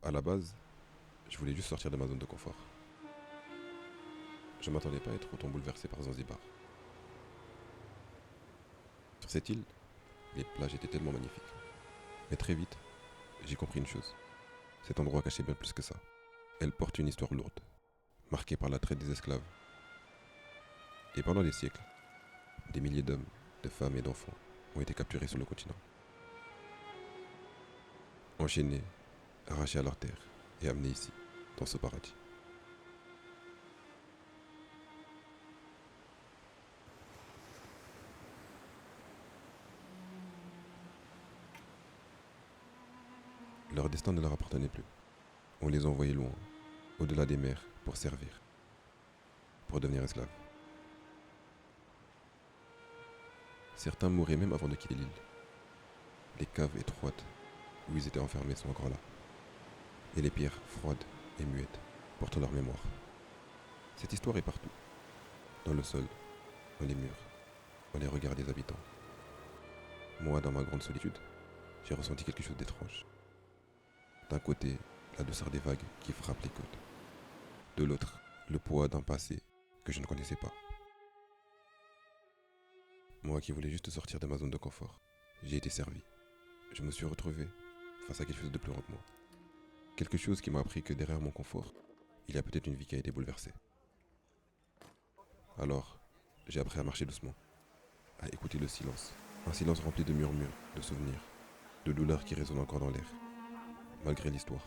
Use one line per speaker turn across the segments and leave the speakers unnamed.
À la base, je voulais juste sortir de ma zone de confort. Je m'attendais pas à être autant bouleversé par Zanzibar. Sur cette île, les plages étaient tellement magnifiques. Mais très vite, j'ai compris une chose. Cet endroit cachait bien plus que ça. Elle porte une histoire lourde, marquée par la traite des esclaves. Et pendant des siècles, des milliers d'hommes, de femmes et d'enfants ont été capturés sur le continent. Enchaînés, arrachés à leur terre et amenés ici, dans ce paradis. Leur destin ne leur appartenait plus. On les envoyait loin, au-delà des mers, pour servir, pour devenir esclaves. Certains mouraient même avant de quitter l'île. Les caves étroites où ils étaient enfermés sont encore là. Et les pierres froides et muettes portent leur mémoire. Cette histoire est partout. Dans le sol, dans les murs, dans les regards des habitants. Moi, dans ma grande solitude, j'ai ressenti quelque chose d'étrange. D'un côté, la douceur des vagues qui frappent les côtes. De l'autre, le poids d'un passé que je ne connaissais pas. Moi qui voulais juste sortir de ma zone de confort, j'ai été servi. Je me suis retrouvé face à quelque chose de plus grand que moi. Quelque chose qui m'a appris que derrière mon confort, il y a peut-être une vie qui a été bouleversée. Alors, j'ai appris à marcher doucement, à écouter le silence. Un silence rempli de murmures, de souvenirs, de douleurs qui résonnent encore dans l'air, malgré l'histoire.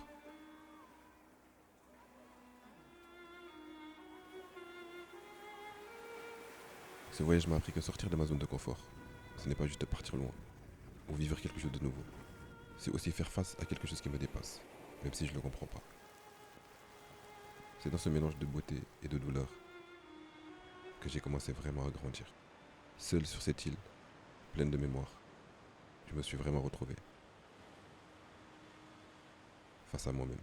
Ce voyage m'a appris que sortir de ma zone de confort, ce n'est pas juste partir loin, ou vivre quelque chose de nouveau. C'est aussi faire face à quelque chose qui me dépasse, même si je ne le comprends pas. C'est dans ce mélange de beauté et de douleur que j'ai commencé vraiment à grandir. Seul sur cette île, pleine de mémoire, je me suis vraiment retrouvé face à moi-même.